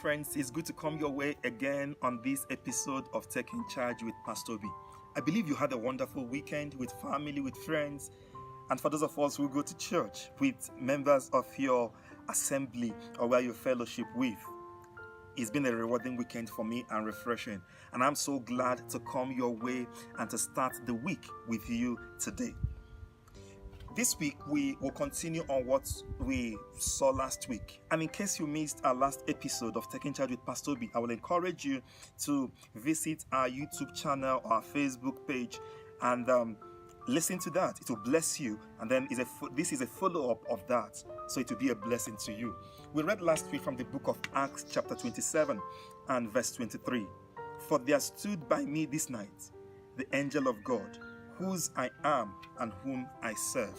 friends. It's good to come your way again on this episode of Taking Charge with Pastor B. I believe you had a wonderful weekend with family, with friends, and for those of us who go to church with members of your assembly or where you fellowship with. It's been a rewarding weekend for me and refreshing, and I'm so glad to come your way and to start the week with you today. This week, we will continue on what we saw last week. And in case you missed our last episode of Taking Charge with Pastor B, I will encourage you to visit our YouTube channel or our Facebook page and listen to that. It will bless you. And then this is a follow-up of that. So it will be a blessing to you. We read last week from the book of Acts chapter 27 and verse 23. For there stood by me this night the angel of God, whose I am and whom I serve.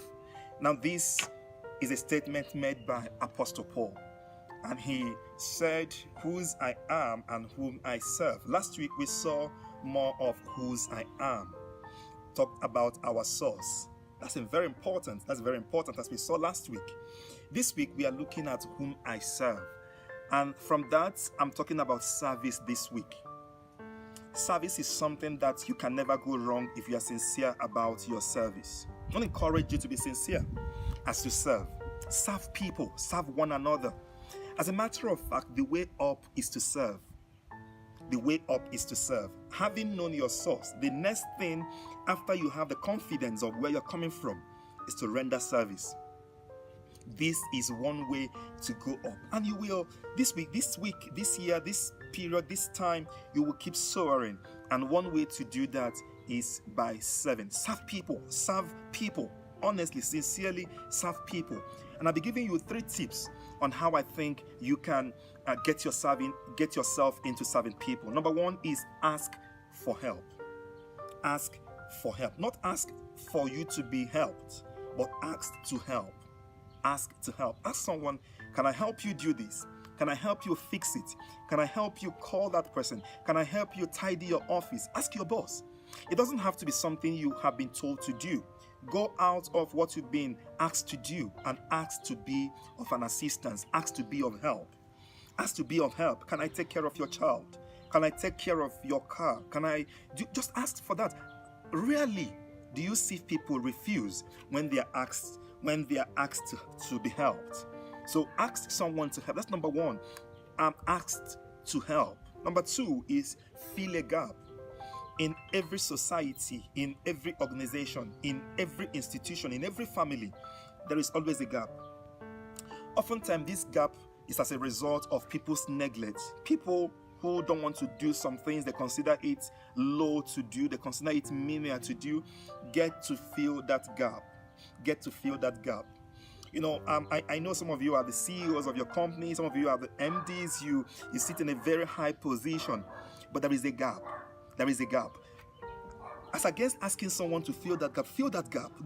Now this is a statement made by Apostle Paul. And he said, whose I am and whom I serve. Last week we saw more of whose I am. Talked about our source. That's very important as we saw last week. This week we are looking at whom I serve. And from that, I'm talking about service this week. Service is something that you can never go wrong if you are sincere about your service. I want to encourage you to be sincere as you serve. Serve people, serve one another. As a matter of fact, the way up is to serve. The way up is to serve. Having known your source, the next thing after you have the confidence of where you're coming from is to render service. This is one way to go up. And you will, this week, this year, this period, this time, you will keep soaring. And one way to do that is by serving. Serve people. Honestly, sincerely serve people. And I'll be giving you 3 tips on how I think you can get yourself into serving people. Number 1 is ask for help. Ask for help. Not ask for you to be helped, but ask to help. Ask to help. Ask someone, can I help you do this? Can I help you fix it? Can I help you call that person? Can I help you tidy your office? Ask your boss. It doesn't have to be something you have been told to do. Go out of what you've been asked to do and ask to be of an assistance. Ask to be of help. Ask to be of help. Can I take care of your child? Can I take care of your car? Just ask for that. Rarely do you see people refuse when they are asked to be helped. So ask someone to help. That's number 1. I'm asked to help. Number 2 is fill a gap. In every society, in every organization, in every institution, in every family, there is always a gap. Oftentimes, this gap is as a result of people's neglect. People who don't want to do some things, they consider it low to do, they consider it menial to do, get to fill that gap. You know, I know some of you are the CEOs of your company, some of you are the MDs, you sit in a very high position, but there is a gap. As against asking someone to fill that gap,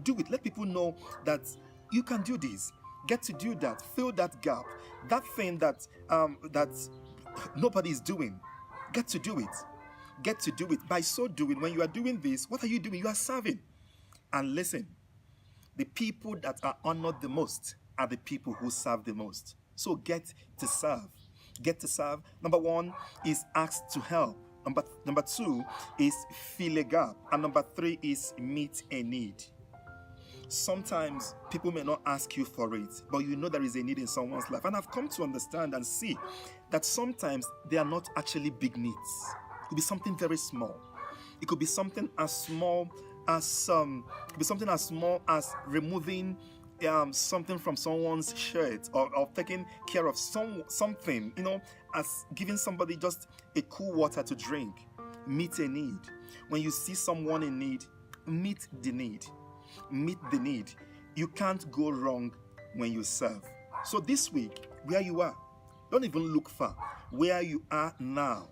do it. Let people know that you can do this. Get to do that. Fill that gap. That thing that nobody is doing. Get to do it. By so doing, when you are doing this, what are you doing? You are serving. And listen, the people that are honored the most are the people who serve the most. So get to serve. Number 1 is ask to help. Number 2 is fill a gap. And number 3 is meet a need. Sometimes people may not ask you for it, but you know there is a need in someone's life. And I've come to understand and see that sometimes they are not actually big needs. It could be something very small. It could be something as small as removing something from someone's shirt or taking care of something, as giving somebody just a cool water to drink. Meet a need. When you see someone in need, meet the need. You can't go wrong when you serve. So this week, where you are, don't even look far. Where you are now,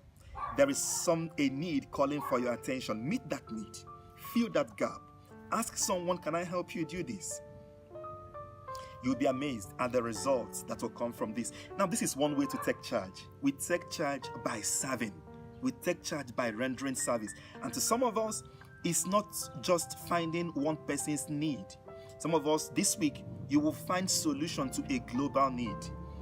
there is a need calling for your attention. Meet that need. Fill that gap. Ask someone, can I help you do this? You'll be amazed at the results that will come from this. Now, this is one way to take charge. We take charge by serving. We take charge by rendering service. And to some of us, it's not just finding one person's need. Some of us, this week, you will find solution to a global need.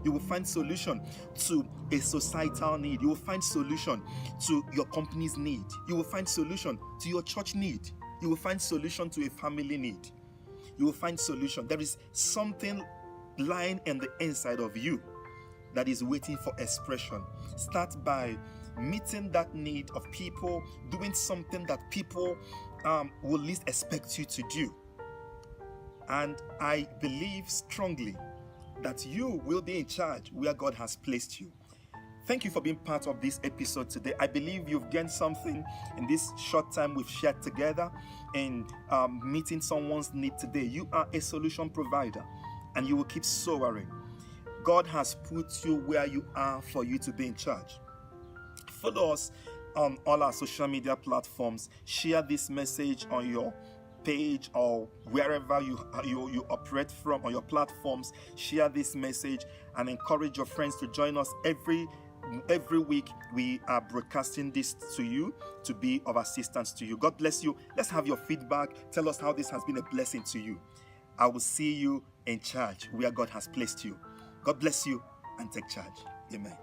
You will find solution to a societal need. You will find solution to your company's need. You will find solution to your church need. You will find solution to a family need. You will find solution. There is something lying in the inside of you that is waiting for expression. Start by meeting that need of people, doing something that people will least expect you to do. And I believe strongly that you will be in charge where God has placed you. Thank you for being part of this episode today. I believe you've gained something in this short time we've shared together in meeting someone's need today. You are a solution provider, and you will keep soaring. God has put you where you are for you to be in charge. Follow us on all our social media platforms. Share this message on your page or wherever you operate from, on your platforms. Share this message and encourage your friends to join us every week. We are broadcasting this to you to be of assistance to you. God bless you. Let's have your feedback. Tell us how this has been a blessing to you. I will see you in charge where God has placed you. God bless you and take charge. Amen.